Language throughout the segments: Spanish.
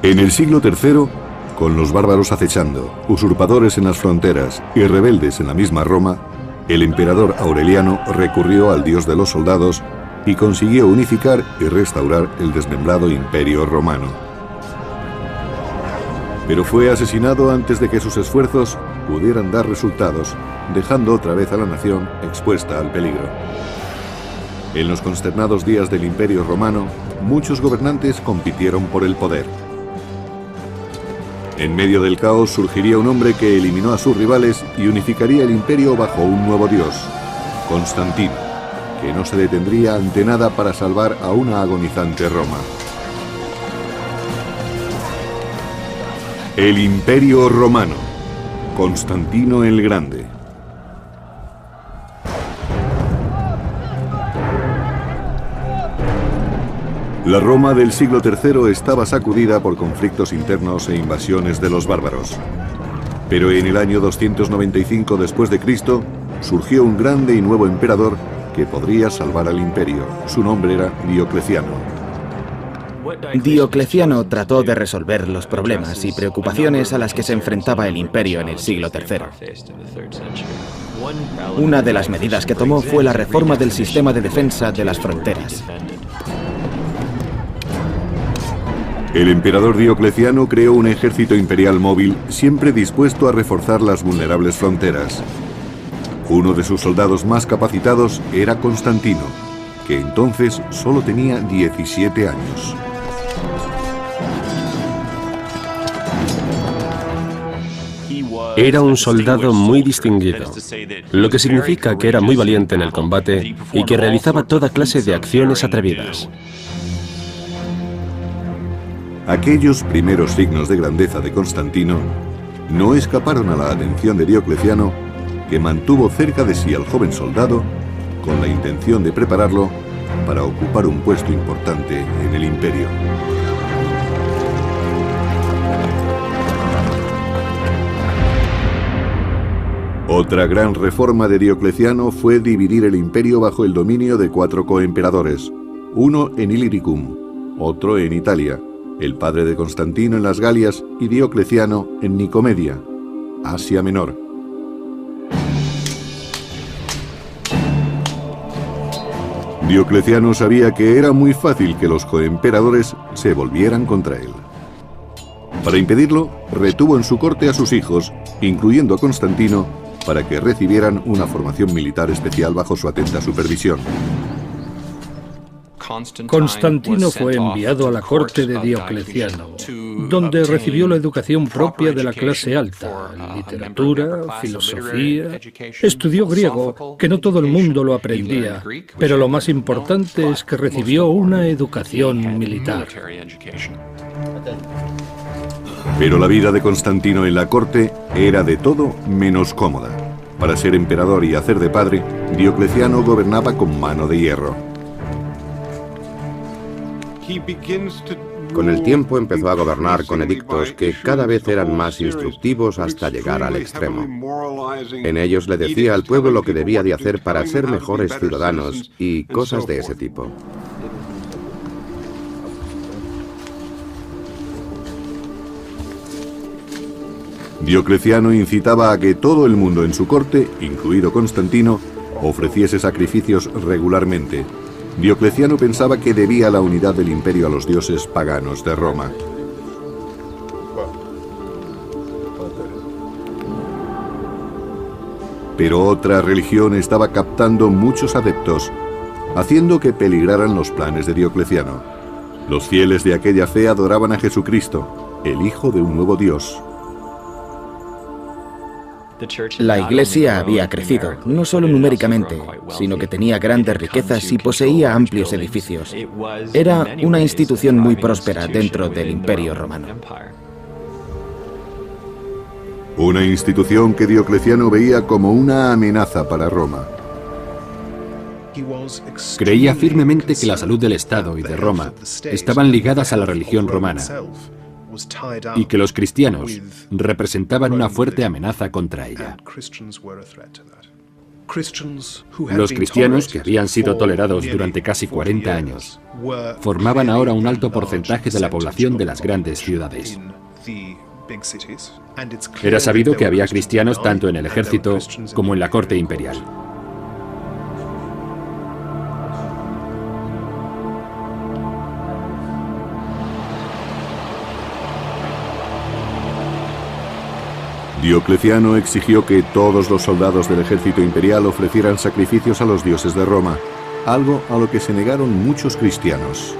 En el siglo III, con los bárbaros acechando, usurpadores en las fronteras y rebeldes en la misma Roma, el emperador Aureliano recurrió al dios de los soldados y consiguió unificar y restaurar el desmembrado Imperio Romano. Pero fue asesinado antes de que sus esfuerzos pudieran dar resultados, dejando otra vez a la nación expuesta al peligro. En los consternados días del Imperio Romano, muchos gobernantes compitieron por el poder. En medio del caos surgiría un hombre que eliminó a sus rivales y unificaría el imperio bajo un nuevo dios, Constantino, que no se detendría ante nada para salvar a una agonizante Roma. El Imperio Romano, Constantino el Grande. La Roma del siglo III estaba sacudida por conflictos internos e invasiones de los bárbaros. Pero en el año 295 después de Cristo surgió un grande y nuevo emperador que podría salvar al imperio. Su nombre era Diocleciano. Diocleciano trató de resolver los problemas y preocupaciones a las que se enfrentaba el imperio en el siglo III. Una de las medidas que tomó fue la reforma del sistema de defensa de las fronteras. El emperador Diocleciano creó un ejército imperial móvil siempre dispuesto a reforzar las vulnerables fronteras. Uno de sus soldados más capacitados era Constantino, que entonces solo tenía 17 años. Era un soldado muy distinguido, lo que significa que era muy valiente en el combate y que realizaba toda clase de acciones atrevidas. Aquellos primeros signos de grandeza de Constantino no escaparon a la atención de Diocleciano, que mantuvo cerca de sí al joven soldado con la intención de prepararlo para ocupar un puesto importante en el imperio. Otra gran reforma de Diocleciano fue dividir el imperio bajo el dominio de 4 coemperadores, uno en Illyricum, otro en Italia, el padre de Constantino en las Galias y Diocleciano en Nicomedia, Asia Menor. Diocleciano sabía que era muy fácil que los coemperadores se volvieran contra él. Para impedirlo, retuvo en su corte a sus hijos, incluyendo a Constantino, para que recibieran una formación militar especial bajo su atenta supervisión. Constantino fue enviado a la corte de Diocleciano, donde recibió la educación propia de la clase alta, literatura, filosofía. Estudió griego, que no todo el mundo lo aprendía, pero lo más importante es que recibió una educación militar. Pero la vida de Constantino en la corte era de todo menos cómoda. Para ser emperador y hacer de padre, Diocleciano gobernaba con mano de hierro. Con el tiempo empezó a gobernar con edictos que cada vez eran más instructivos hasta llegar al extremo. En ellos le decía al pueblo lo que debía de hacer para ser mejores ciudadanos y cosas de ese tipo. Diocleciano incitaba a que todo el mundo en su corte, incluido Constantino, ofreciese sacrificios regularmente. Diocleciano pensaba que debía la unidad del imperio a los dioses paganos de Roma. Pero otra religión estaba captando muchos adeptos, haciendo que peligraran los planes de Diocleciano. Los fieles de aquella fe adoraban a Jesucristo, el Hijo de un nuevo Dios. La Iglesia había crecido, no solo numéricamente, sino que tenía grandes riquezas y poseía amplios edificios. Era una institución muy próspera dentro del Imperio Romano. Una institución que Diocleciano veía como una amenaza para Roma. Creía firmemente que la salud del Estado y de Roma estaban ligadas a la religión romana, y que los cristianos representaban una fuerte amenaza contra ella. Los cristianos, que habían sido tolerados durante casi 40 años, formaban ahora un alto porcentaje de la población de las grandes ciudades. Era sabido que había cristianos tanto en el ejército como en la corte imperial. Diocleciano exigió que todos los soldados del ejército imperial ofrecieran sacrificios a los dioses de Roma, algo a lo que se negaron muchos cristianos.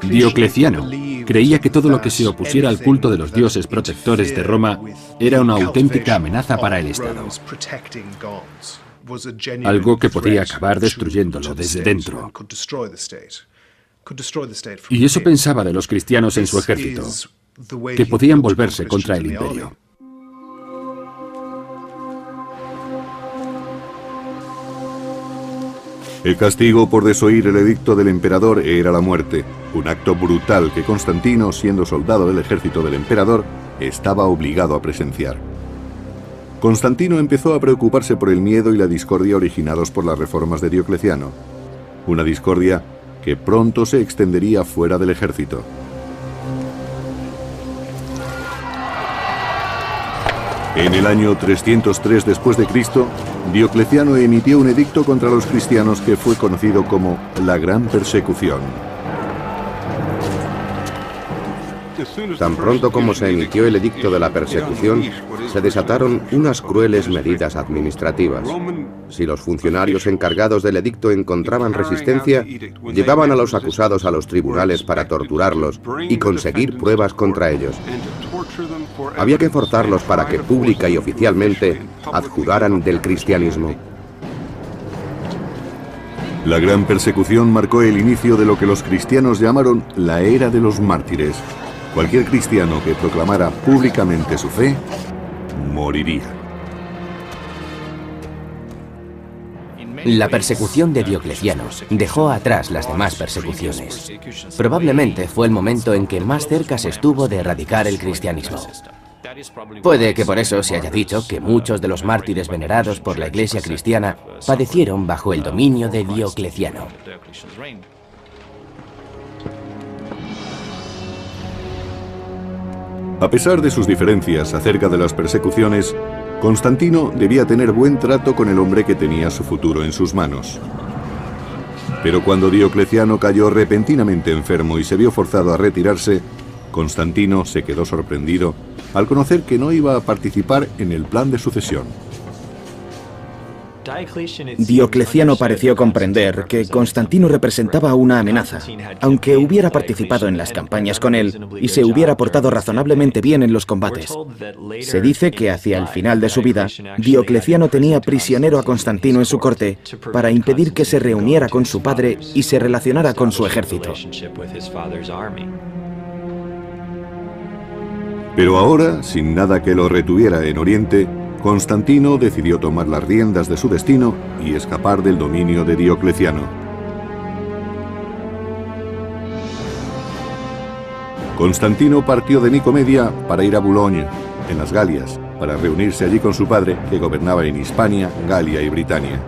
Diocleciano creía que todo lo que se opusiera al culto de los dioses protectores de Roma era una auténtica amenaza para el Estado, algo que podía acabar destruyéndolo desde dentro. Y eso pensaba de los cristianos en su ejército, que podían volverse contra el imperio. El castigo por desoír el edicto del emperador era la muerte, un acto brutal que Constantino, siendo soldado del ejército del emperador, estaba obligado a presenciar. Constantino empezó a preocuparse por el miedo y la discordia originados por las reformas de Diocleciano, una discordia que pronto se extendería fuera del ejército. En el año 303 después de Cristo, Diocleciano emitió un edicto contra los cristianos que fue conocido como la Gran Persecución. Tan pronto como se emitió el edicto de la persecución, se desataron unas crueles medidas administrativas. Si los funcionarios encargados del edicto encontraban resistencia, llevaban a los acusados a los tribunales para torturarlos y conseguir pruebas contra ellos. Había que forzarlos para que pública y oficialmente adjuraran del cristianismo. La Gran Persecución marcó el inicio de lo que los cristianos llamaron la Era de los Mártires. Cualquier cristiano que proclamara públicamente su fe, moriría. La persecución de Diocleciano dejó atrás las demás persecuciones. Probablemente fue el momento en que más cerca se estuvo de erradicar el cristianismo. Puede que por eso se haya dicho que muchos de los mártires venerados por la Iglesia cristiana padecieron bajo el dominio de Diocleciano. A pesar de sus diferencias acerca de las persecuciones, Constantino debía tener buen trato con el hombre que tenía su futuro en sus manos. Pero cuando Diocleciano cayó repentinamente enfermo y se vio forzado a retirarse, Constantino se quedó sorprendido al conocer que no iba a participar en el plan de sucesión. Diocleciano pareció comprender que Constantino representaba una amenaza, aunque hubiera participado en las campañas con él y se hubiera portado razonablemente bien en los combates. Se dice que hacia el final de su vida, Diocleciano tenía prisionero a Constantino en su corte para impedir que se reuniera con su padre y se relacionara con su ejército. Pero ahora, sin nada que lo retuviera en Oriente, Constantino decidió tomar las riendas de su destino y escapar del dominio de Diocleciano. Constantino partió de Nicomedia para ir a Boulogne, en las Galias, para reunirse allí con su padre, que gobernaba en Hispania, Galia y Britania.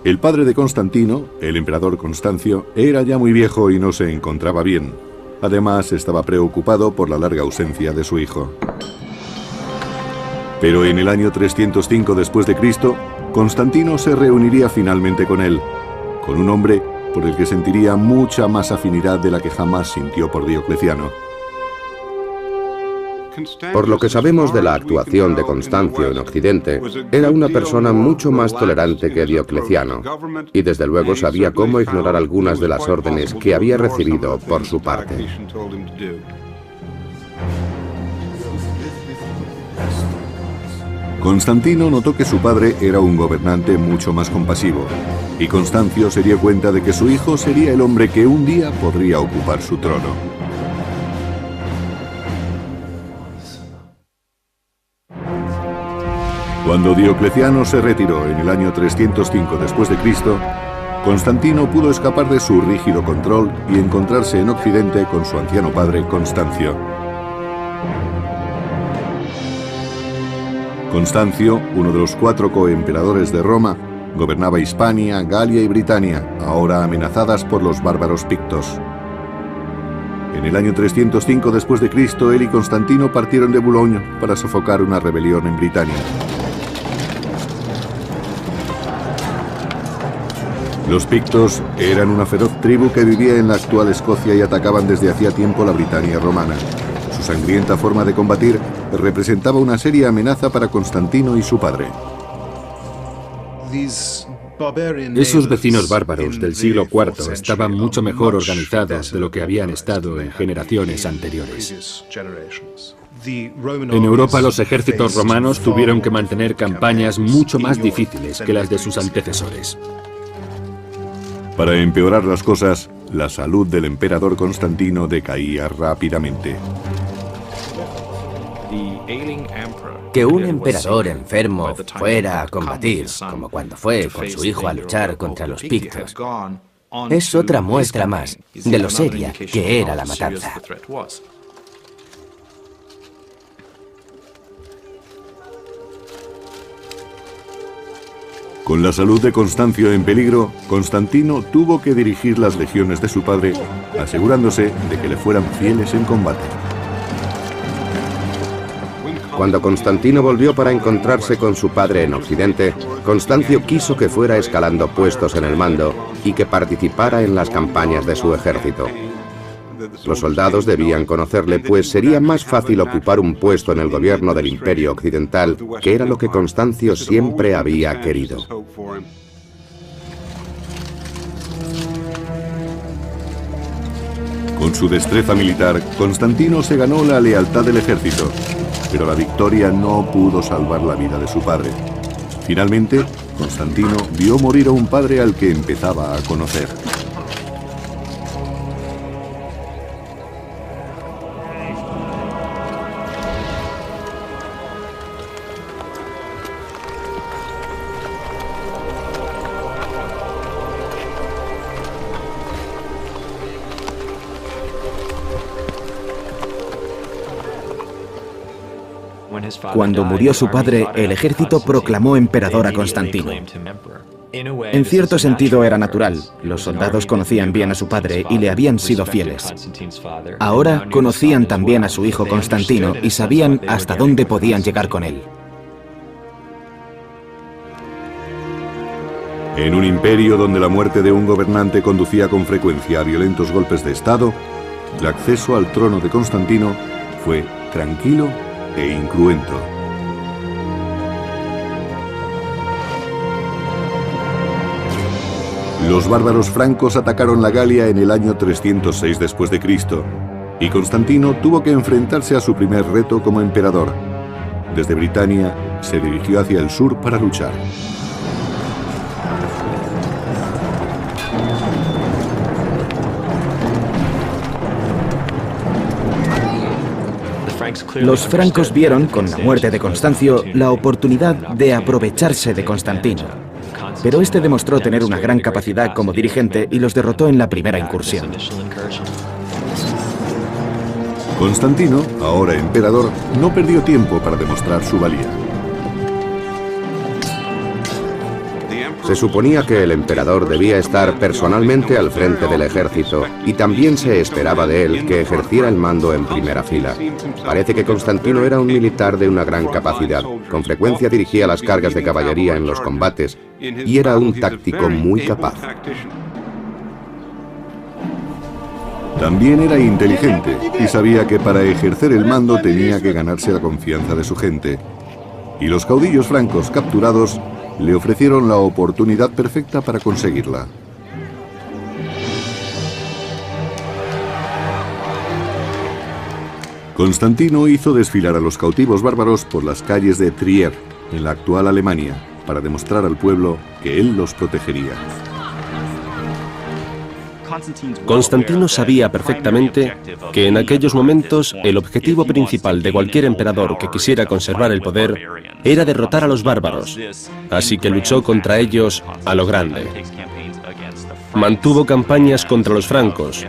El padre de Constantino, el emperador Constancio, era ya muy viejo y no se encontraba bien. Además, estaba preocupado por la larga ausencia de su hijo. Pero en el año 305 después de Cristo, Constantino se reuniría finalmente con él, con un hombre por el que sentiría mucha más afinidad de la que jamás sintió por Diocleciano. Por lo que sabemos de la actuación de Constancio en Occidente, era una persona mucho más tolerante que Diocleciano, y desde luego sabía cómo ignorar algunas de las órdenes que había recibido por su parte. Constantino notó que su padre era un gobernante mucho más compasivo, y Constancio se dio cuenta de que su hijo sería el hombre que un día podría ocupar su trono. Cuando Diocleciano se retiró en el año 305 después de Cristo, Constantino pudo escapar de su rígido control y encontrarse en Occidente con su anciano padre Constancio. Constancio, uno de los 4 coemperadores de Roma, gobernaba Hispania, Galia y Britania, ahora amenazadas por los bárbaros pictos. En el año 305 después de Cristo, él y Constantino partieron de Boulogne para sofocar una rebelión en Britania. Los pictos eran una feroz tribu que vivía en la actual Escocia y atacaban desde hacía tiempo la Britania romana. Su sangrienta forma de combatir representaba una seria amenaza para Constantino y su padre. Esos vecinos bárbaros del siglo IV estaban mucho mejor organizados de lo que habían estado en generaciones anteriores. En Europa los ejércitos romanos tuvieron que mantener campañas mucho más difíciles que las de sus antecesores. Para empeorar las cosas, la salud del emperador Constantino decaía rápidamente. Que un emperador enfermo fuera a combatir, como cuando fue con su hijo a luchar contra los pictos, es otra muestra más de lo seria que era la matanza. Con la salud de Constancio en peligro, Constantino tuvo que dirigir las legiones de su padre, asegurándose de que le fueran fieles en combate. Cuando Constantino volvió para encontrarse con su padre en Occidente, Constancio quiso que fuera escalando puestos en el mando y que participara en las campañas de su ejército. Los soldados debían conocerle, pues sería más fácil ocupar un puesto en el gobierno del Imperio Occidental, que era lo que Constancio siempre había querido. Con su destreza militar, Constantino se ganó la lealtad del ejército, pero la victoria no pudo salvar la vida de su padre. Finalmente, Constantino vio morir a un padre al que empezaba a conocer. Cuando murió su padre, el ejército proclamó emperador a Constantino. En cierto sentido era natural. Los soldados conocían bien a su padre y le habían sido fieles. Ahora conocían también a su hijo Constantino y sabían hasta dónde podían llegar con él. En un imperio donde la muerte de un gobernante conducía con frecuencia a violentos golpes de Estado, el acceso al trono de Constantino fue tranquilo e incruento. Los bárbaros francos atacaron la Galia en el año 306 después de Cristo, y Constantino tuvo que enfrentarse a su primer reto como emperador. Desde Britania se dirigió hacia el sur para luchar. Los francos vieron, con la muerte de Constancio, la oportunidad de aprovecharse de Constantino. Pero este demostró tener una gran capacidad como dirigente y los derrotó en la primera incursión. Constantino, ahora emperador, no perdió tiempo para demostrar su valía. Se suponía que el emperador debía estar personalmente al frente del ejército y también se esperaba de él que ejerciera el mando en primera fila. Parece que Constantino era un militar de una gran capacidad. Con frecuencia dirigía las cargas de caballería en los combates y era un táctico muy capaz. También era inteligente y sabía que para ejercer el mando tenía que ganarse la confianza de su gente. Y los caudillos francos capturados le ofrecieron la oportunidad perfecta para conseguirla. Constantino hizo desfilar a los cautivos bárbaros por las calles de Trier, en la actual Alemania, para demostrar al pueblo que él los protegería. Constantino sabía perfectamente que en aquellos momentos el objetivo principal de cualquier emperador que quisiera conservar el poder era derrotar a los bárbaros, así que luchó contra ellos a lo grande. Mantuvo campañas contra los francos,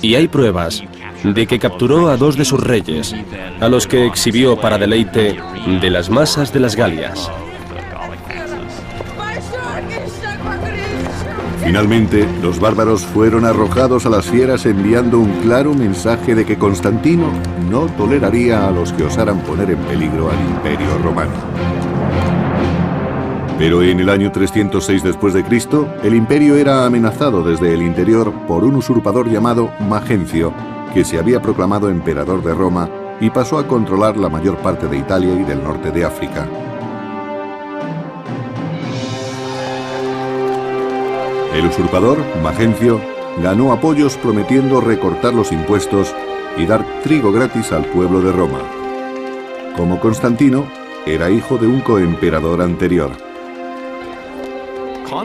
y hay pruebas de que capturó a 2 de sus reyes, a los que exhibió para deleite de las masas de las Galias. Finalmente, los bárbaros fueron arrojados a las fieras enviando un claro mensaje de que Constantino no toleraría a los que osaran poner en peligro al Imperio Romano. Pero en el año 306 después de Cristo, el imperio era amenazado desde el interior por un usurpador llamado Magencio, que se había proclamado emperador de Roma y pasó a controlar la mayor parte de Italia y del norte de África. El usurpador, Magencio, ganó apoyos prometiendo recortar los impuestos y dar trigo gratis al pueblo de Roma. Como Constantino, era hijo de un coemperador anterior.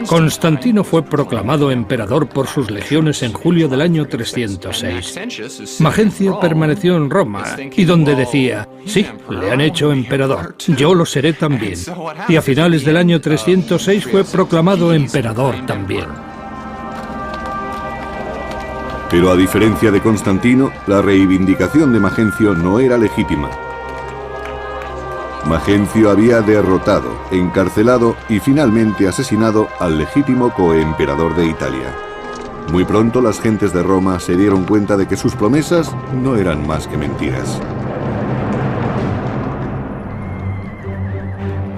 Constantino fue proclamado emperador por sus legiones en julio del año 306. Magencio permaneció en Roma y donde decía, sí, le han hecho emperador, yo lo seré también. Y a finales del año 306 fue proclamado emperador también. Pero a diferencia de Constantino, la reivindicación de Magencio no era legítima. Magencio había derrotado, encarcelado y finalmente asesinado al legítimo coemperador de Italia. Muy pronto las gentes de Roma se dieron cuenta de que sus promesas no eran más que mentiras.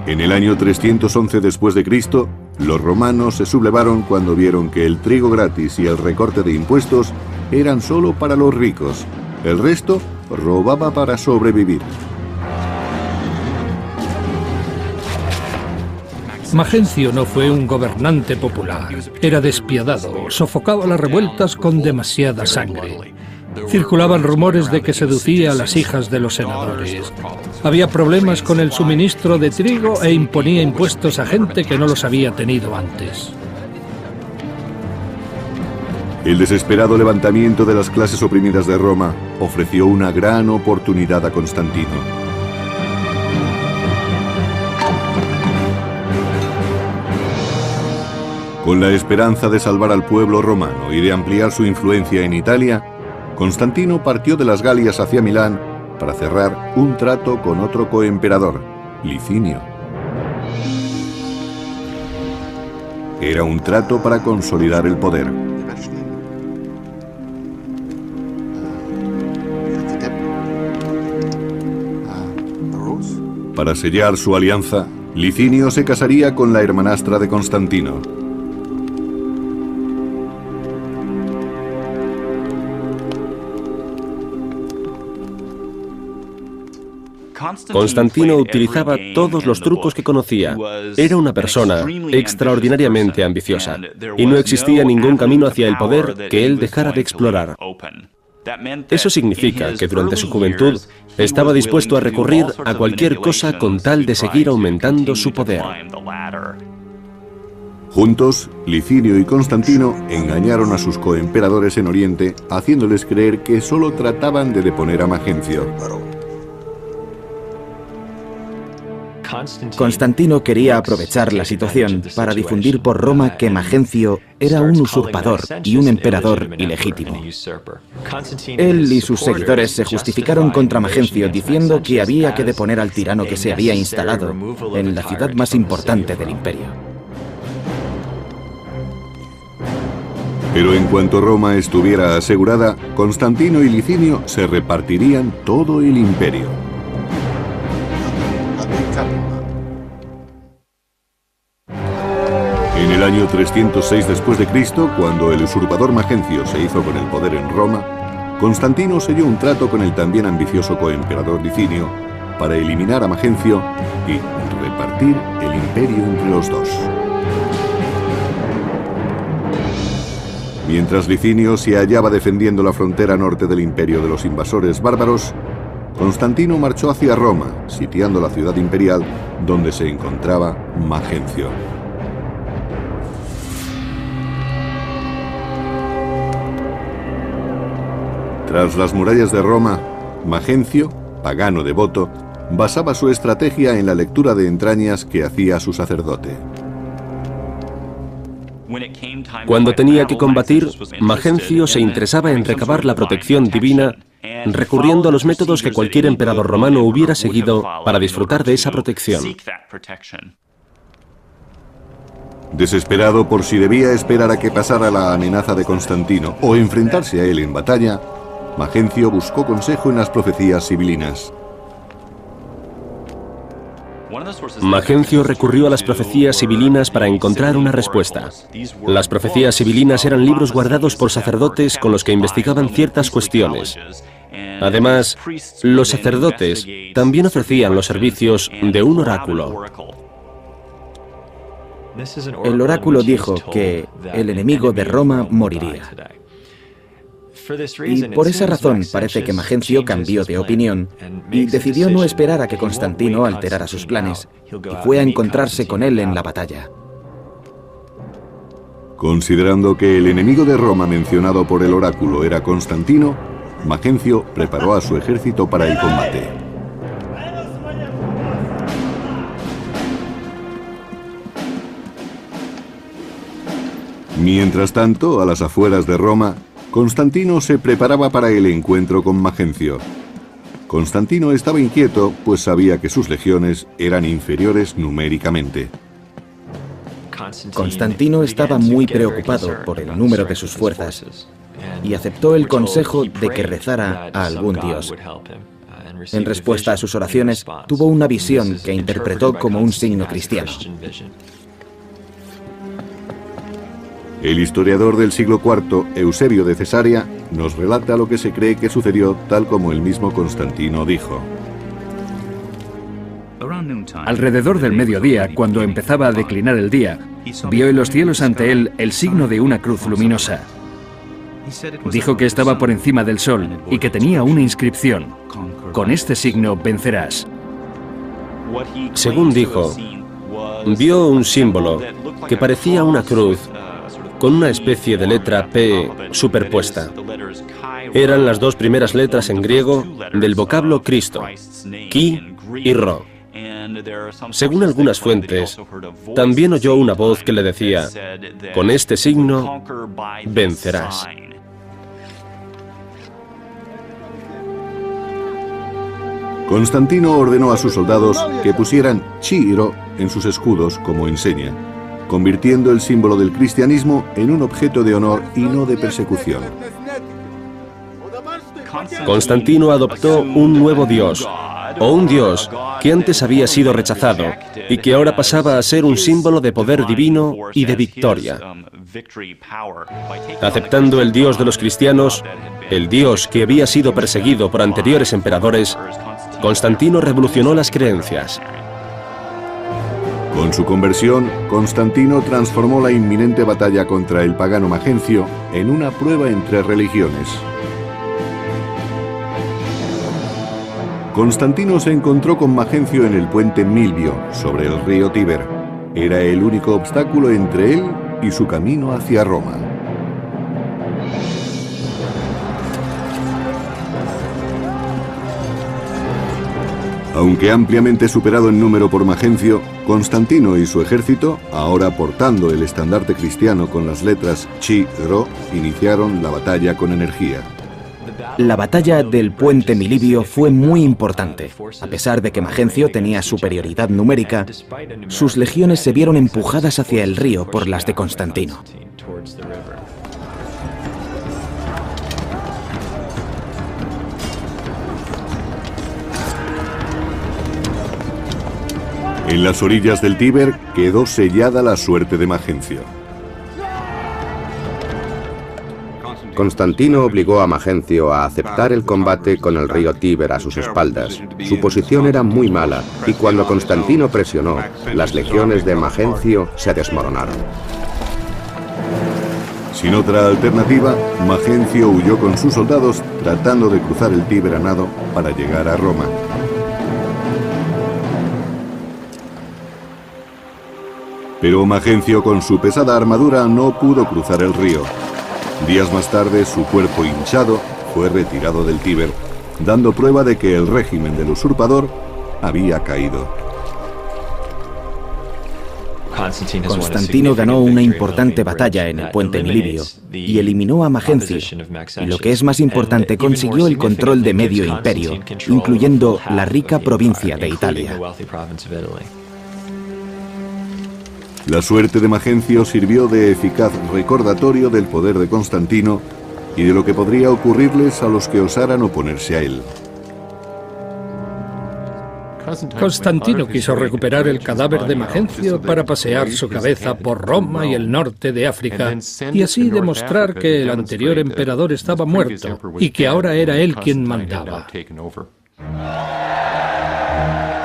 En el año 311 después de Cristo, los romanos se sublevaron cuando vieron que el trigo gratis y el recorte de impuestos eran solo para los ricos. El resto robaba para sobrevivir. Magencio no fue un gobernante popular. Era despiadado, sofocaba las revueltas con demasiada sangre. Circulaban rumores de que seducía a las hijas de los senadores. Había problemas con el suministro de trigo e imponía impuestos a gente que no los había tenido antes. El desesperado levantamiento de las clases oprimidas de Roma ofreció una gran oportunidad a Constantino. Con la esperanza de salvar al pueblo romano y de ampliar su influencia en Italia, Constantino partió de las Galias hacia Milán para cerrar un trato con otro coemperador, Licinio. Era un trato para consolidar el poder. Para sellar su alianza, Licinio se casaría con la hermanastra de Constantino. Constantino utilizaba todos los trucos que conocía. Era una persona extraordinariamente ambiciosa, y no existía ningún camino hacia el poder que él dejara de explorar. Eso significa que durante su juventud estaba dispuesto a recurrir a cualquier cosa con tal de seguir aumentando su poder. Juntos, Licinio y Constantino engañaron a sus coemperadores en Oriente, haciéndoles creer que solo trataban de deponer a Magencio. Constantino quería aprovechar la situación para difundir por Roma que Magencio era un usurpador y un emperador ilegítimo. Él y sus seguidores se justificaron contra Magencio diciendo que había que deponer al tirano que se había instalado en la ciudad más importante del imperio. Pero en cuanto Roma estuviera asegurada, Constantino y Licinio se repartirían todo el imperio. En el año 306 después de Cristo, cuando el usurpador Magencio se hizo con el poder en Roma, Constantino selló un trato con el también ambicioso coemperador Licinio para eliminar a Magencio y repartir el imperio entre los dos. Mientras Licinio se hallaba defendiendo la frontera norte del imperio de los invasores bárbaros, Constantino marchó hacia Roma, sitiando la ciudad imperial donde se encontraba Magencio. Tras las murallas de Roma, Magencio, pagano devoto, basaba su estrategia en la lectura de entrañas que hacía su sacerdote. Cuando tenía que combatir, Magencio se interesaba en recabar la protección divina recurriendo a los métodos que cualquier emperador romano hubiera seguido para disfrutar de esa protección. Desesperado por si debía esperar a que pasara la amenaza de Constantino o enfrentarse a él en batalla, Magencio buscó consejo en las profecías sibilinas. Magencio recurrió a las profecías sibilinas para encontrar una respuesta. Las profecías sibilinas eran libros guardados por sacerdotes con los que investigaban ciertas cuestiones. Además, los sacerdotes también ofrecían los servicios de un oráculo. El oráculo dijo que el enemigo de Roma moriría. Y por esa razón parece que Magencio cambió de opinión y decidió no esperar a que Constantino alterara sus planes y fue a encontrarse con él en la batalla. Considerando que el enemigo de Roma mencionado por el oráculo era Constantino, Magencio preparó a su ejército para el combate. Mientras tanto, a las afueras de Roma, Constantino se preparaba para el encuentro con Magencio. Constantino estaba inquieto, pues sabía que sus legiones eran inferiores numéricamente. Constantino estaba muy preocupado por el número de sus fuerzas y aceptó el consejo de que rezara a algún dios. En respuesta a sus oraciones, tuvo una visión que interpretó como un signo cristiano. El historiador del siglo IV, Eusebio de Cesarea, nos relata lo que se cree que sucedió tal como el mismo Constantino dijo. Alrededor del mediodía, cuando empezaba a declinar el día, vio en los cielos ante él el signo de una cruz luminosa. Dijo que estaba por encima del sol y que tenía una inscripción: con este signo vencerás. Según dijo, vio un símbolo que parecía una cruz con una especie de letra P superpuesta. Eran las dos primeras letras en griego del vocablo Cristo, Ki y Ro. Según algunas fuentes, también oyó una voz que le decía: con este signo vencerás. Constantino ordenó a sus soldados que pusieran Chi y Ro en sus escudos como enseña, convirtiendo el símbolo del cristianismo en un objeto de honor y no de persecución. Constantino adoptó un nuevo dios, o un dios que antes había sido rechazado y que ahora pasaba a ser un símbolo de poder divino y de victoria. Aceptando el dios de los cristianos, el dios que había sido perseguido por anteriores emperadores, Constantino revolucionó las creencias. Con su conversión, Constantino transformó la inminente batalla contra el pagano Magencio en una prueba entre religiones. Constantino se encontró con Magencio en el puente Milvio, sobre el río Tíber. Era el único obstáculo entre él y su camino hacia Roma. Aunque ampliamente superado en número por Magencio, Constantino y su ejército, ahora portando el estandarte cristiano con las letras Chi, Ro, iniciaron la batalla con energía. La batalla del puente Milivio fue muy importante. A pesar de que Magencio tenía superioridad numérica, sus legiones se vieron empujadas hacia el río por las de Constantino. En las orillas del Tíber quedó sellada la suerte de Magencio. Constantino obligó a Magencio a aceptar el combate con el río Tíber a sus espaldas. Su posición era muy mala y cuando Constantino presionó, las legiones de Magencio se desmoronaron. Sin otra alternativa, Magencio huyó con sus soldados tratando de cruzar el Tíber a nado para llegar a Roma. Pero Magencio, con su pesada armadura, no pudo cruzar el río. Días más tarde, su cuerpo hinchado fue retirado del Tíber, dando prueba de que el régimen del usurpador había caído. Constantino ganó una importante batalla en el puente Milivio y eliminó a Magencio, y lo que es más importante, consiguió el control de medio imperio, incluyendo la rica provincia de Italia. La suerte de Magencio sirvió de eficaz recordatorio del poder de Constantino y de lo que podría ocurrirles a los que osaran oponerse a él. Constantino quiso recuperar el cadáver de Magencio para pasear su cabeza por Roma y el norte de África, y así demostrar que el anterior emperador estaba muerto y que ahora era él quien mandaba.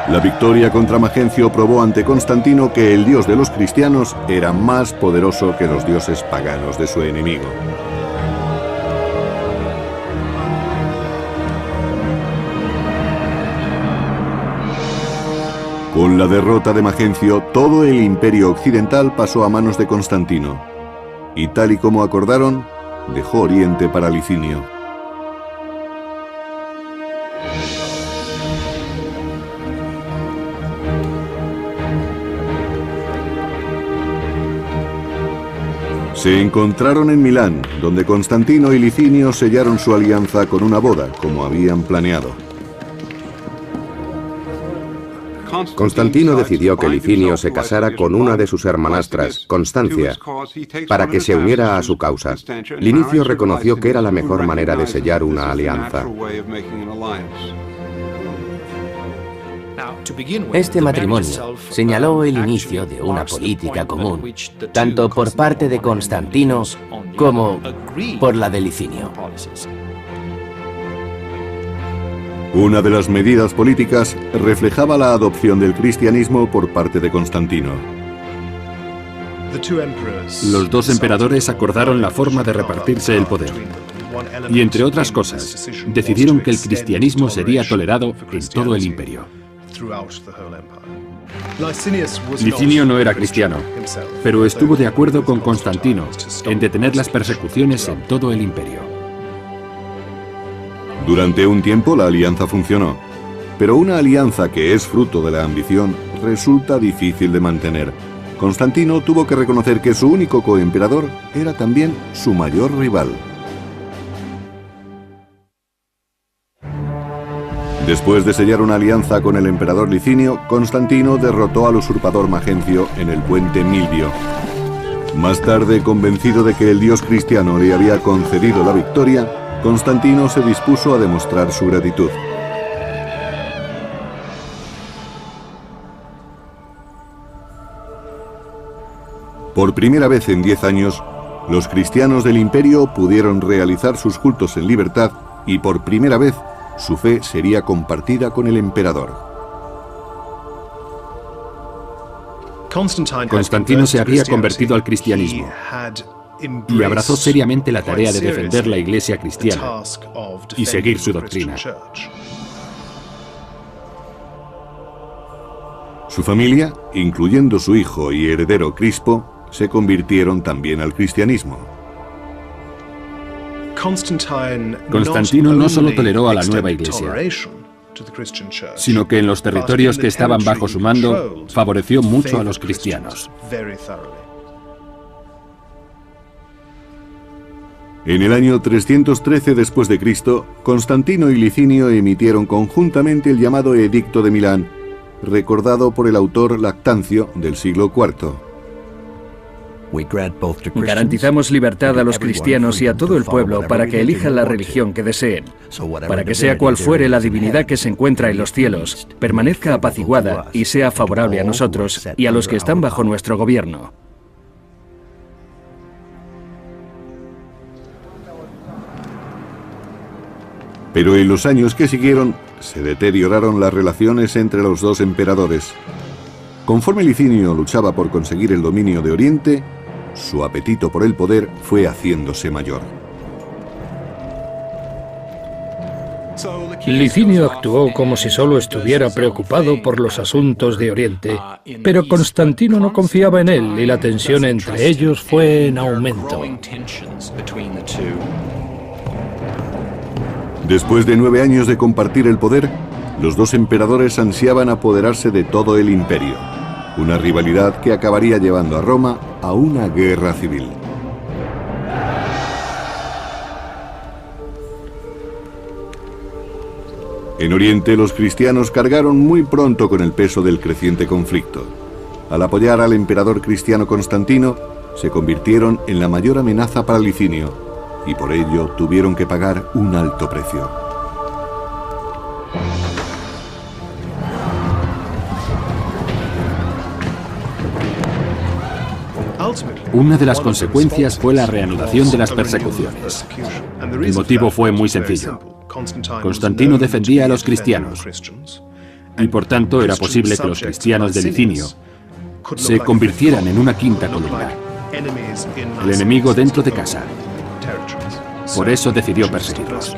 La victoria contra Magencio probó ante Constantino que el dios de los cristianos era más poderoso que los dioses paganos de su enemigo. Con la derrota de Magencio, todo el imperio occidental pasó a manos de Constantino, y tal y como acordaron, dejó Oriente para Licinio. Se encontraron en Milán, donde Constantino y Licinio sellaron su alianza con una boda, como habían planeado. Constantino decidió que Licinio se casara con una de sus hermanastras, Constancia, para que se uniera a su causa. Linicio reconoció que era la mejor manera de sellar una alianza. Este matrimonio señaló el inicio de una política común, tanto por parte de Constantino como por la de Licinio. Una de las medidas políticas reflejaba la adopción del cristianismo por parte de Constantino. Los dos emperadores acordaron la forma de repartirse el poder. Y entre otras cosas, decidieron que el cristianismo sería tolerado en todo el imperio. Licinio no era cristiano, pero estuvo de acuerdo con Constantino en detener las persecuciones en todo el imperio. Durante un tiempo la alianza funcionó, pero una alianza que es fruto de la ambición resulta difícil de mantener. Constantino tuvo que reconocer que su único coemperador era también su mayor rival. Después de sellar una alianza con el emperador Licinio, Constantino derrotó al usurpador Magencio en el puente Milvio. Más tarde, convencido de que el dios cristiano le había concedido la victoria, Constantino se dispuso a demostrar su gratitud. Por primera vez en 10 años, los cristianos del imperio pudieron realizar sus cultos en libertad y por primera vez su fe sería compartida con el emperador. Constantino se había convertido al cristianismo y abrazó seriamente la tarea de defender la Iglesia cristiana y seguir su doctrina. Su familia, incluyendo su hijo y heredero Crispo, se convirtieron también al cristianismo. Constantino no solo toleró a la nueva Iglesia, sino que en los territorios que estaban bajo su mando favoreció mucho a los cristianos. En el año 313 después de Cristo, Constantino y Licinio emitieron conjuntamente el llamado Edicto de Milán, recordado por el autor Lactancio del siglo IV. Garantizamos libertad a los cristianos y a todo el pueblo para que elijan la religión que deseen, para que sea cual fuere la divinidad que se encuentra en los cielos, permanezca apaciguada y sea favorable a nosotros y a los que están bajo nuestro gobierno. Pero en los años que siguieron, se deterioraron las relaciones entre los dos emperadores. Conforme Licinio luchaba por conseguir el dominio de Oriente, su apetito por el poder fue haciéndose mayor. Licinio actuó como si solo estuviera preocupado por los asuntos de Oriente, pero Constantino no confiaba en él y la tensión entre ellos fue en aumento. Después de 9 años de compartir el poder, los dos emperadores ansiaban apoderarse de todo el imperio. una rivalidad que acabaría llevando a Roma a una guerra civil. En Oriente, los cristianos cargaron muy pronto con el peso del creciente conflicto. Al apoyar al emperador cristiano Constantino, se convirtieron en la mayor amenaza para Licinio, y por ello tuvieron que pagar un alto precio. Una de las consecuencias fue la reanudación de las persecuciones. El motivo fue muy sencillo. Constantino defendía a los cristianos, y por tanto era posible que los cristianos de Licinio se convirtieran en una quinta columna, el enemigo dentro de casa. Por eso decidió perseguirlos.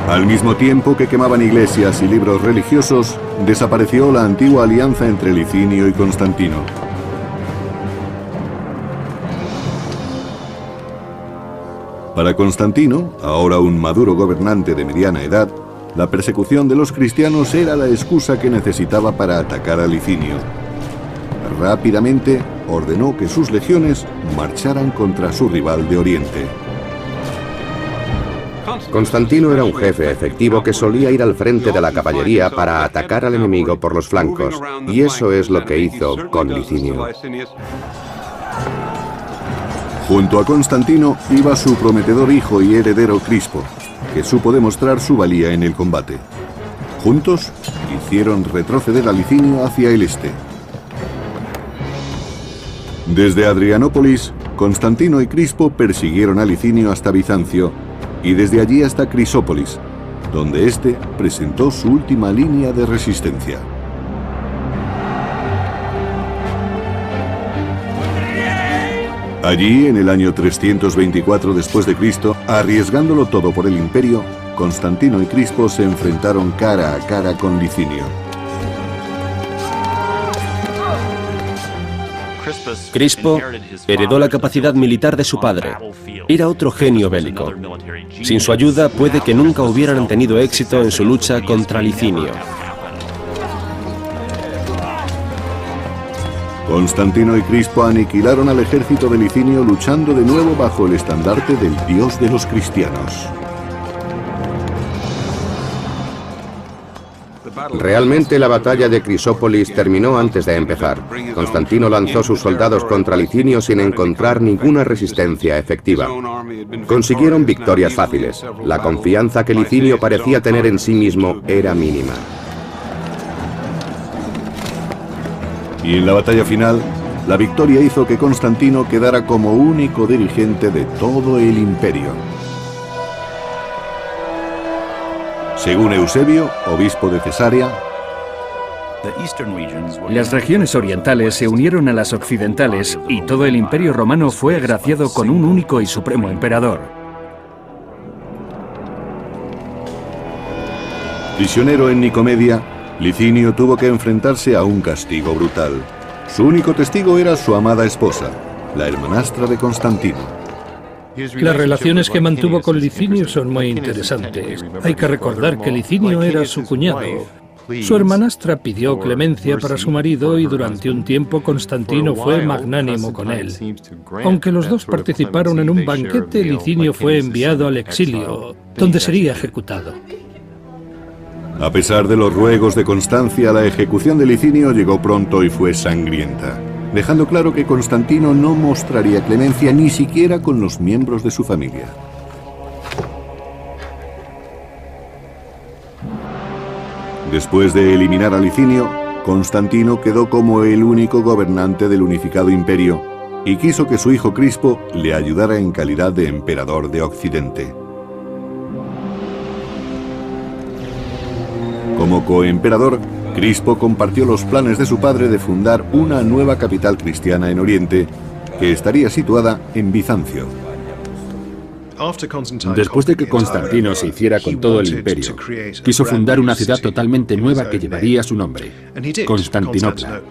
Al mismo tiempo que quemaban iglesias y libros religiosos, desapareció la antigua alianza entre Licinio y Constantino. Para Constantino, ahora un maduro gobernante de mediana edad, la persecución de los cristianos era la excusa que necesitaba para atacar a Licinio. Rápidamente ordenó que sus legiones marcharan contra su rival de Oriente. Constantino era un jefe efectivo que solía ir al frente de la caballería para atacar al enemigo por los flancos, y eso es lo que hizo con Licinio. Junto a Constantino iba su prometedor hijo y heredero Crispo, que supo demostrar su valía en el combate. Juntos hicieron retroceder a Licinio hacia el este. Desde Adrianópolis, Constantino y Crispo persiguieron a Licinio hasta Bizancio, y desde allí hasta Crisópolis, donde éste presentó su última línea de resistencia. Allí, en el año 324 después de Cristo, arriesgándolo todo por el imperio, Constantino y Crispo se enfrentaron cara a cara con Licinio. Crispo heredó la capacidad militar de su padre. Era otro genio bélico. Sin su ayuda, puede que nunca hubieran tenido éxito en su lucha contra Licinio. Constantino y Crispo aniquilaron al ejército de Licinio luchando de nuevo bajo el estandarte del dios de los cristianos. Realmente la batalla de Crisópolis terminó antes de empezar. Constantino lanzó sus soldados contra Licinio sin encontrar ninguna resistencia efectiva. Consiguieron victorias fáciles. La confianza que Licinio parecía tener en sí mismo era mínima. Y en la batalla final, la victoria hizo que Constantino quedara como único dirigente de todo el imperio. Según Eusebio, obispo de Cesarea, las regiones orientales se unieron a las occidentales y todo el imperio romano fue agraciado con un único y supremo emperador. Prisionero en Nicomedia, Licinio tuvo que enfrentarse a un castigo brutal. Su único testigo era su amada esposa, la hermanastra de Constantino. Las relaciones que mantuvo con Licinio son muy interesantes. Hay que recordar que Licinio era su cuñado. Su hermanastra pidió clemencia para su marido y durante un tiempo Constantino fue magnánimo con él. Aunque los dos participaron en un banquete, Licinio fue enviado al exilio, donde sería ejecutado. A pesar de los ruegos de Constancia, la ejecución de Licinio llegó pronto y fue sangrienta, dejando claro que Constantino no mostraría clemencia ni siquiera con los miembros de su familia. Después de eliminar a Licinio, Constantino quedó como el único gobernante del unificado imperio y quiso que su hijo Crispo le ayudara en calidad de emperador de Occidente. Como coemperador, Crispo compartió los planes de su padre de fundar una nueva capital cristiana en Oriente, que estaría situada en Bizancio. Después de que Constantino se hiciera con todo el imperio, quiso fundar una ciudad totalmente nueva que llevaría su nombre, Constantinopla.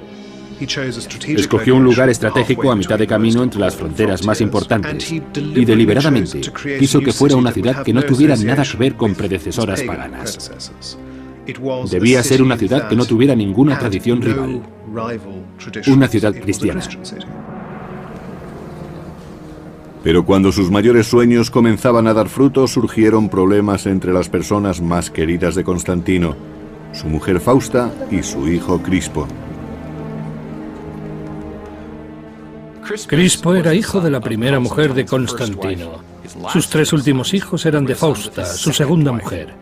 Escogió un lugar estratégico a mitad de camino entre las fronteras más importantes y deliberadamente quiso que fuera una ciudad que no tuviera nada que ver con predecesoras paganas. Debía ser una ciudad que no tuviera ninguna tradición rival. Una ciudad cristiana. Pero cuando sus mayores sueños comenzaban a dar fruto, surgieron problemas entre las personas más queridas de Constantino, su mujer Fausta y su hijo Crispo. Crispo era hijo de la primera mujer de Constantino. Sus 3 últimos hijos eran de Fausta, su segunda mujer.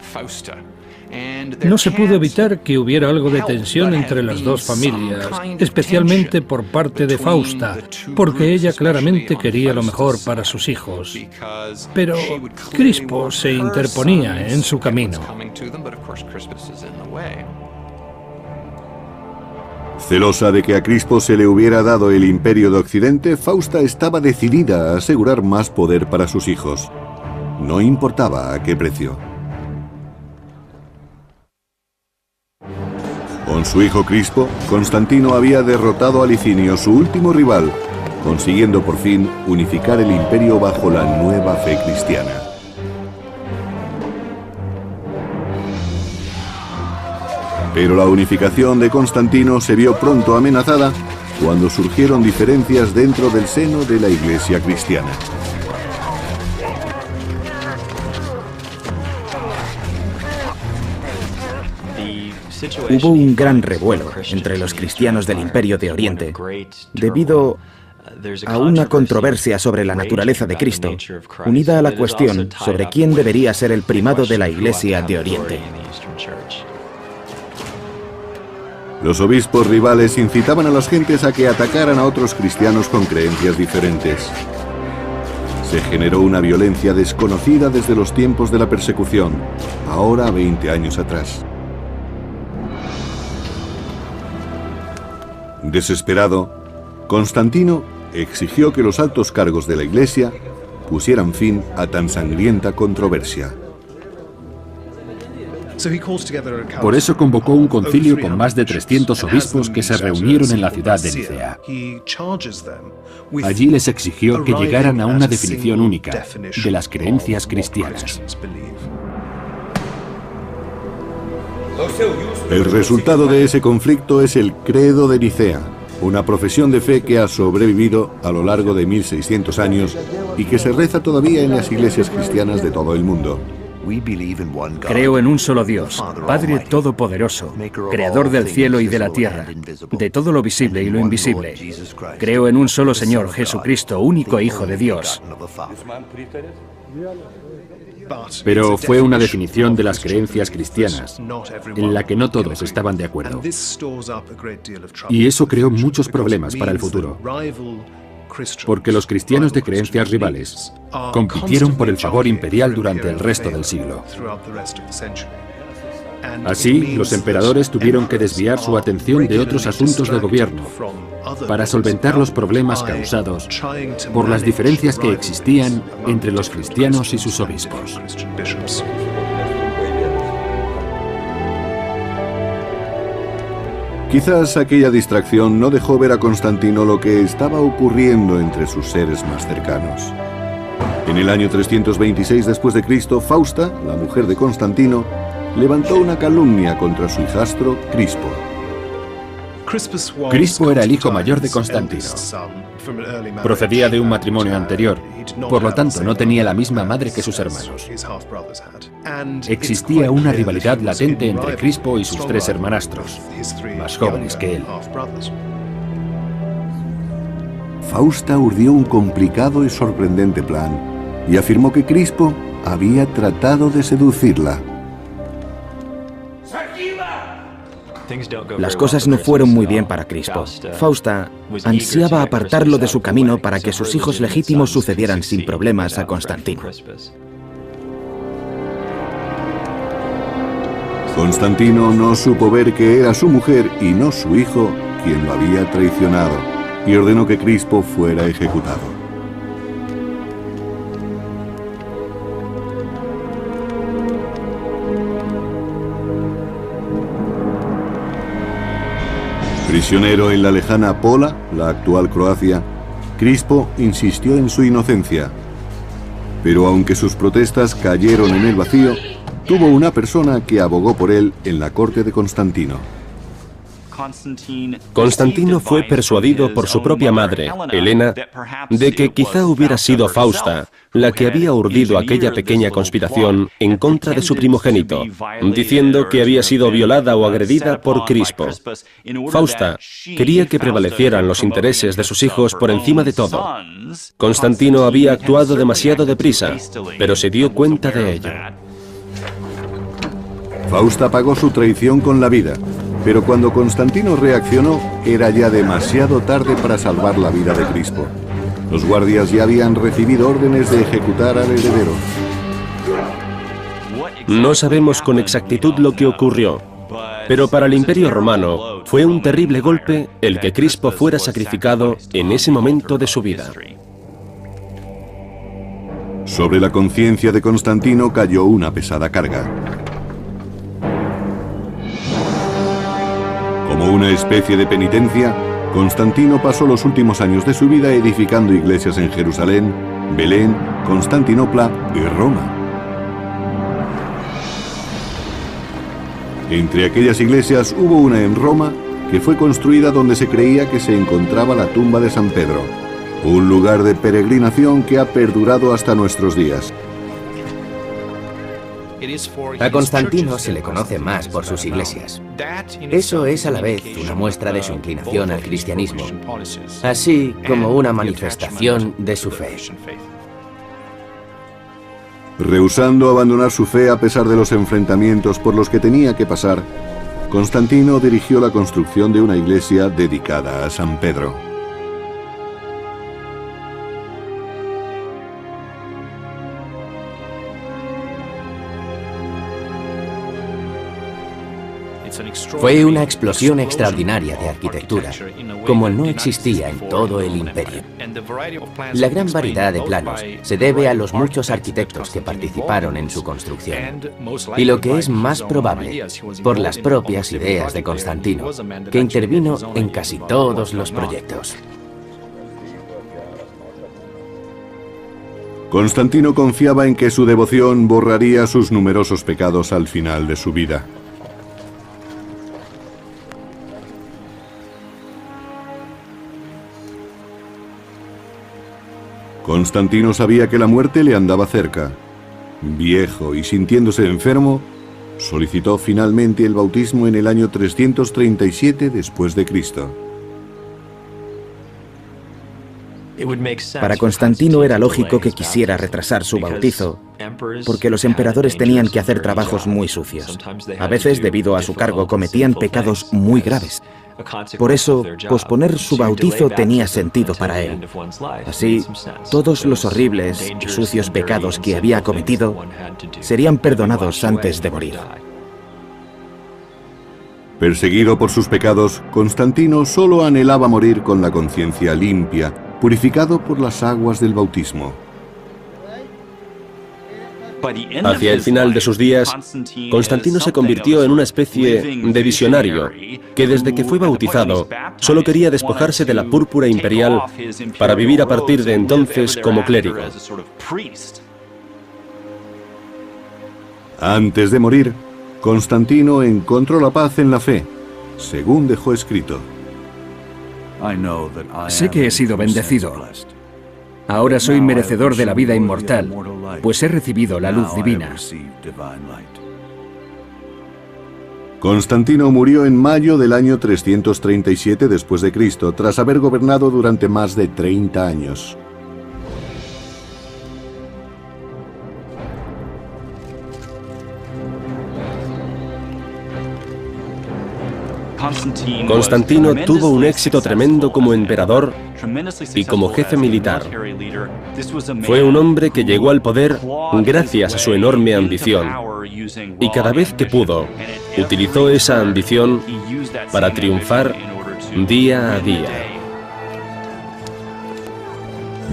No se pudo evitar que hubiera algo de tensión entre las dos familias, especialmente por parte de Fausta, porque ella claramente quería lo mejor para sus hijos. Pero Crispo se interponía en su camino. Celosa de que a Crispo se le hubiera dado el imperio de Occidente, Fausta estaba decidida a asegurar más poder para sus hijos. No importaba a qué precio. Con su hijo Crispo, Constantino había derrotado a Licinio, su último rival, consiguiendo por fin unificar el imperio bajo la nueva fe cristiana. Pero la unificación de Constantino se vio pronto amenazada cuando surgieron diferencias dentro del seno de la Iglesia cristiana. Hubo un gran revuelo entre los cristianos del Imperio de Oriente debido a una controversia sobre la naturaleza de Cristo, unida a la cuestión sobre quién debería ser el primado de la Iglesia de Oriente. Los obispos rivales incitaban a las gentes a que atacaran a otros cristianos con creencias diferentes. Se generó una violencia desconocida desde los tiempos de la persecución, ahora 20 años atrás. Desesperado, Constantino exigió que los altos cargos de la Iglesia pusieran fin a tan sangrienta controversia. Por eso convocó un concilio con más de 300 obispos que se reunieron en la ciudad de Nicea. Allí les exigió que llegaran a una definición única de las creencias cristianas. El resultado de ese conflicto es el Credo de Nicea, una profesión de fe que ha sobrevivido a lo largo de 1600 años y que se reza todavía en las iglesias cristianas de todo el mundo. Creo en un solo Dios, Padre Todopoderoso, Creador del cielo y de la tierra, de todo lo visible y lo invisible. Creo en un solo Señor, Jesucristo, único Hijo de Dios. Pero fue una definición de las creencias cristianas, en la que no todos estaban de acuerdo. Y eso creó muchos problemas para el futuro, porque los cristianos de creencias rivales compitieron por el favor imperial durante el resto del siglo. Así, los emperadores tuvieron que desviar su atención de otros asuntos de gobierno para solventar los problemas causados por las diferencias que existían entre los cristianos y sus obispos. Quizás aquella distracción no dejó ver a Constantino lo que estaba ocurriendo entre sus seres más cercanos. En el año 326 después de Cristo, Fausta, la mujer de Constantino, levantó una calumnia contra su hijastro Crispo. Crispo era el hijo mayor de Constantino. Procedía de un matrimonio anterior, por lo tanto no tenía la misma madre que sus hermanos. Existía una rivalidad latente entre Crispo y sus 3 hermanastros, más jóvenes que él. Fausta urdió un complicado y sorprendente plan y afirmó que Crispo había tratado de seducirla. Las cosas no fueron muy bien para Crispo. Fausta ansiaba apartarlo de su camino para que sus hijos legítimos sucedieran sin problemas a Constantino. Constantino no supo ver que era su mujer y no su hijo quien lo había traicionado, y ordenó que Crispo fuera ejecutado. Prisionero en la lejana Pola, la actual Croacia, Crispo insistió en su inocencia. Pero aunque sus protestas cayeron en el vacío, tuvo una persona que abogó por él en la corte de Constantino. Constantino fue persuadido por su propia madre, Helena, de que quizá hubiera sido Fausta la que había urdido aquella pequeña conspiración en contra de su primogénito, diciendo que había sido violada o agredida por Crispo. Fausta quería que prevalecieran los intereses de sus hijos por encima de todo. Constantino había actuado demasiado deprisa, pero se dio cuenta de ello. Fausta pagó su traición con la vida, pero cuando Constantino reaccionó, era ya demasiado tarde para salvar la vida de Crispo. Los guardias ya habían recibido órdenes de ejecutar al heredero. No sabemos con exactitud lo que ocurrió, pero para el Imperio Romano fue un terrible golpe el que Crispo fuera sacrificado en ese momento de su vida. Sobre la conciencia de Constantino cayó una pesada carga. Como una especie de penitencia, Constantino pasó los últimos años de su vida edificando iglesias en Jerusalén, Belén, Constantinopla y Roma. Entre aquellas iglesias hubo una en Roma que fue construida donde se creía que se encontraba la tumba de San Pedro, un lugar de peregrinación que ha perdurado hasta nuestros días. A Constantino se le conoce más por sus iglesias. Eso es a la vez una muestra de su inclinación al cristianismo, así como una manifestación de su fe. Rehusando abandonar su fe a pesar de los enfrentamientos por los que tenía que pasar, Constantino dirigió la construcción de una iglesia dedicada a San Pedro. Fue una explosión extraordinaria de arquitectura, como no existía en todo el imperio. La gran variedad de planos se debe a los muchos arquitectos que participaron en su construcción. Y lo que es más probable, por las propias ideas de Constantino, que intervino en casi todos los proyectos. Constantino confiaba en que su devoción borraría sus numerosos pecados al final de su vida. Constantino sabía que la muerte le andaba cerca. Viejo y sintiéndose enfermo, solicitó finalmente el bautismo en el año 337 después de Cristo. Para Constantino era lógico que quisiera retrasar su bautizo, porque los emperadores tenían que hacer trabajos muy sucios. A veces, debido a su cargo, cometían pecados muy graves. Por eso, posponer su bautizo tenía sentido para él. Así, todos los horribles y sucios pecados que había cometido serían perdonados antes de morir. Perseguido por sus pecados, Constantino solo anhelaba morir con la conciencia limpia, purificado por las aguas del bautismo. Hacia el final de sus días, Constantino se convirtió en una especie de visionario que desde que fue bautizado solo quería despojarse de la púrpura imperial para vivir a partir de entonces como clérigo. Antes de morir, Constantino encontró la paz en la fe, según dejó escrito. Sé que he sido bendecido. Ahora soy merecedor de la vida inmortal, pues he recibido la luz divina. Constantino murió en mayo del año 337 después de Cristo, tras haber gobernado durante más de 30 años. Constantino tuvo un éxito tremendo como emperador y como jefe militar. Fue un hombre que llegó al poder gracias a su enorme ambición, y cada vez que pudo, utilizó esa ambición para triunfar día a día.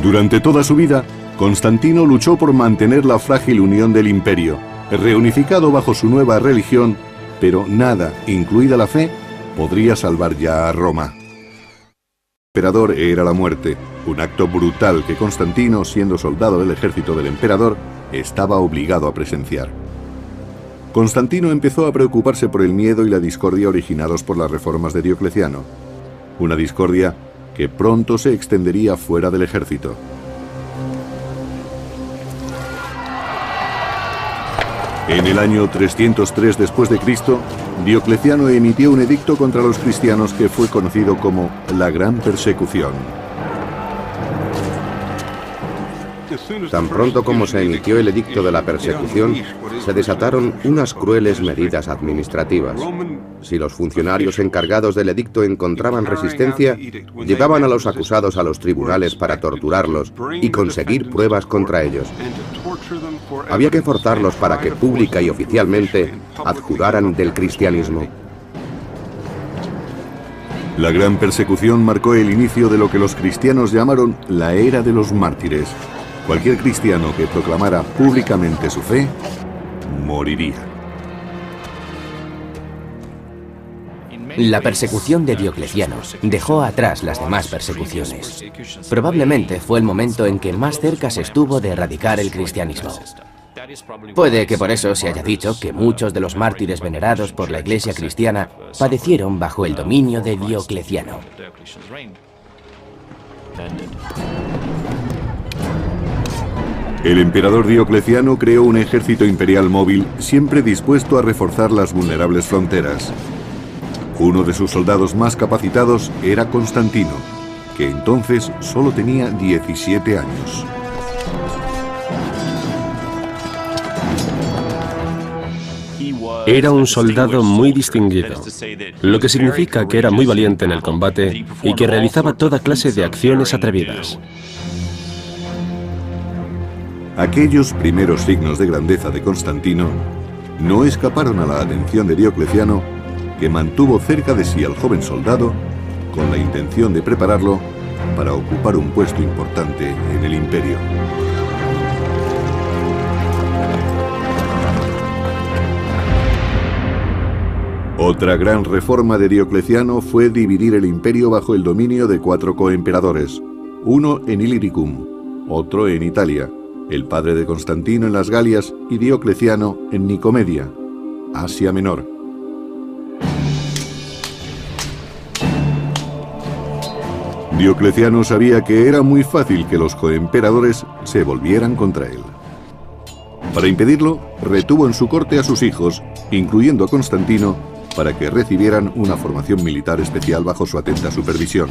Durante toda su vida, Constantino luchó por mantener la frágil unión del imperio, reunificado bajo su nueva religión, pero nada, incluida la fe, podría salvar ya a Roma. El emperador era la muerte, un acto brutal que Constantino, siendo soldado del ejército del emperador, estaba obligado a presenciar. Constantino empezó a preocuparse por el miedo y la discordia originados por las reformas de Diocleciano, una discordia que pronto se extendería fuera del ejército. En el año 303 después de Cristo, Diocleciano emitió un edicto contra los cristianos que fue conocido como la Gran Persecución. Tan pronto como se emitió el edicto de la persecución, se desataron unas crueles medidas administrativas. Si los funcionarios encargados del edicto encontraban resistencia, llevaban a los acusados a los tribunales para torturarlos y conseguir pruebas contra ellos. Había que forzarlos para que pública y oficialmente adjuraran del cristianismo. La Gran Persecución marcó el inicio de lo que los cristianos llamaron la Era de los Mártires. Cualquier cristiano que proclamara públicamente su fe, moriría. La persecución de Diocleciano dejó atrás las demás persecuciones. Probablemente fue el momento en que más cerca se estuvo de erradicar el cristianismo. Puede que por eso se haya dicho que muchos de los mártires venerados por la Iglesia cristiana padecieron bajo el dominio de Diocleciano. El emperador Diocleciano creó un ejército imperial móvil siempre dispuesto a reforzar las vulnerables fronteras. Uno de sus soldados más capacitados era Constantino, que entonces solo tenía 17 años. Era un soldado muy distinguido, lo que significa que era muy valiente en el combate y que realizaba toda clase de acciones atrevidas. Aquellos primeros signos de grandeza de Constantino no escaparon a la atención de Diocleciano, que mantuvo cerca de sí al joven soldado con la intención de prepararlo para ocupar un puesto importante en el imperio. Otra gran reforma de Diocleciano fue dividir el imperio bajo el dominio de 4 coemperadores, uno en Illyricum, otro en Italia, el padre de Constantino en las Galias y Diocleciano en Nicomedia, Asia Menor. Diocleciano sabía que era muy fácil que los coemperadores se volvieran contra él. Para impedirlo, retuvo en su corte a sus hijos, incluyendo a Constantino, para que recibieran una formación militar especial bajo su atenta supervisión.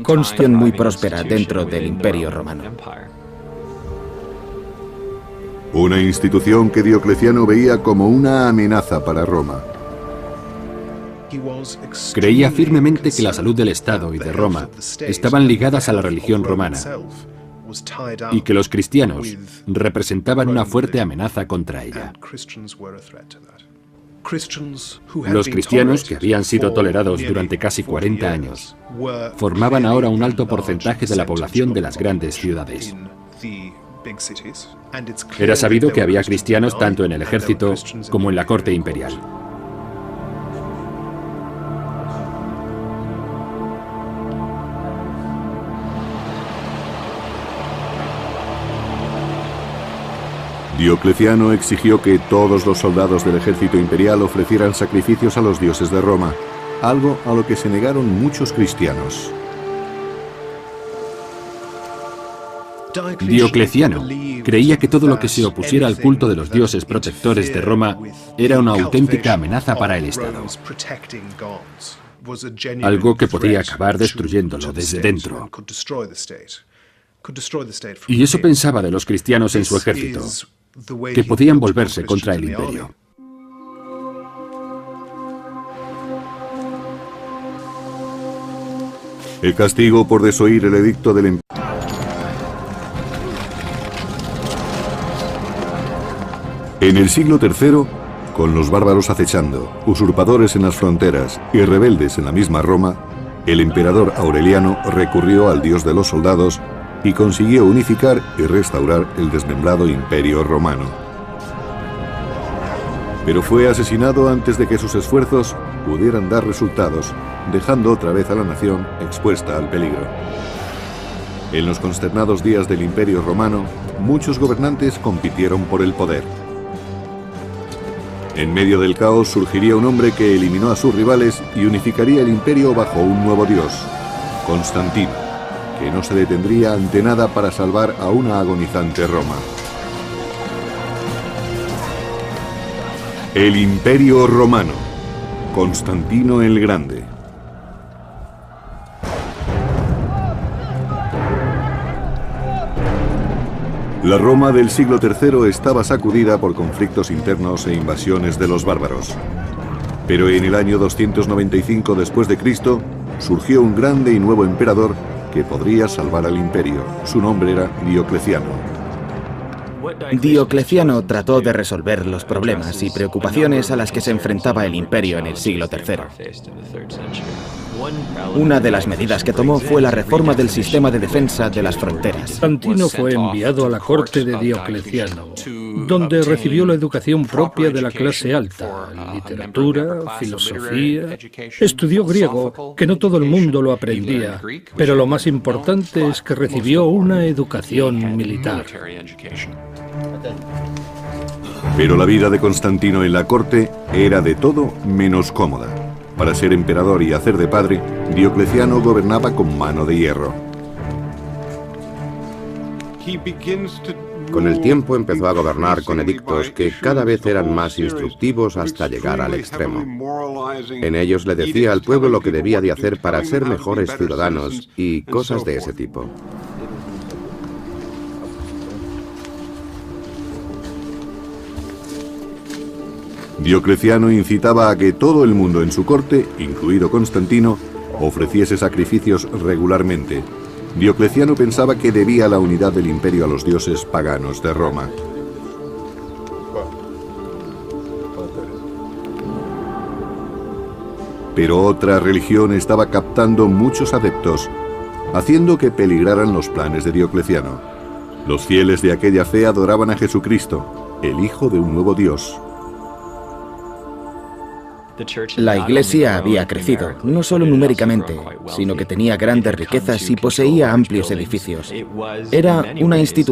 Constantino muy próspera dentro del Imperio Romano. Una institución que Diocleciano veía como una amenaza para Roma. Creía firmemente que la salud del Estado y de Roma estaban ligadas a la religión romana y que los cristianos representaban una fuerte amenaza contra ella. Los cristianos, que habían sido tolerados durante casi 40 años, formaban ahora un alto porcentaje de la población de las grandes ciudades. Era sabido que había cristianos tanto en el ejército como en la corte imperial. Diocleciano exigió que todos los soldados del ejército imperial ofrecieran sacrificios a los dioses de Roma, algo a lo que se negaron muchos cristianos. Diocleciano creía que todo lo que se opusiera al culto de los dioses protectores de Roma era una auténtica amenaza para el Estado, algo que podía acabar destruyéndolo desde dentro. Y eso pensaba de los cristianos en su ejército, que podían volverse contra el imperio. El castigo por desoír el edicto del emperador. En el siglo III, con los bárbaros acechando, usurpadores en las fronteras y rebeldes en la misma Roma, el emperador Aureliano recurrió al dios de los soldados y consiguió unificar y restaurar el desmembrado imperio romano. Pero fue asesinado antes de que sus esfuerzos pudieran dar resultados, dejando otra vez a la nación expuesta al peligro. En los consternados días del Imperio Romano, muchos gobernantes compitieron por el poder. En medio del caos surgiría un hombre que eliminó a sus rivales y unificaría el imperio bajo un nuevo dios, Constantino, que no se detendría ante nada para salvar a una agonizante Roma. El Imperio Romano, Constantino el Grande. La Roma del siglo III estaba sacudida por conflictos internos e invasiones de los bárbaros. Pero en el año 295 después de Cristo surgió un grande y nuevo emperador que podría salvar al imperio. Su nombre era Diocleciano. Diocleciano trató de resolver los problemas y preocupaciones a las que se enfrentaba el imperio en el siglo III. Una de las medidas que tomó fue la reforma del sistema de defensa de las fronteras. Constantino fue enviado a la corte de Diocleciano, donde recibió la educación propia de la clase alta, literatura, filosofía. Estudió griego, que no todo el mundo lo aprendía, pero lo más importante es que recibió una educación militar. Pero la vida de Constantino en la corte era de todo menos cómoda. Para ser emperador y hacer de padre, Diocleciano gobernaba con mano de hierro. Con el tiempo empezó a gobernar con edictos que cada vez eran más instructivos hasta llegar al extremo. En ellos le decía al pueblo lo que debía de hacer para ser mejores ciudadanos y cosas de ese tipo. Diocleciano incitaba a que todo el mundo en su corte, incluido Constantino, ofreciese sacrificios regularmente. Diocleciano pensaba que debía la unidad del imperio a los dioses paganos de Roma. Pero otra religión estaba captando muchos adeptos, haciendo que peligraran los planes de Diocleciano. Los fieles de aquella fe adoraban a Jesucristo, el Hijo de un nuevo Dios. La Iglesia había crecido, no solo numéricamente, sino que tenía grandes riquezas y poseía amplios edificios. Era una institución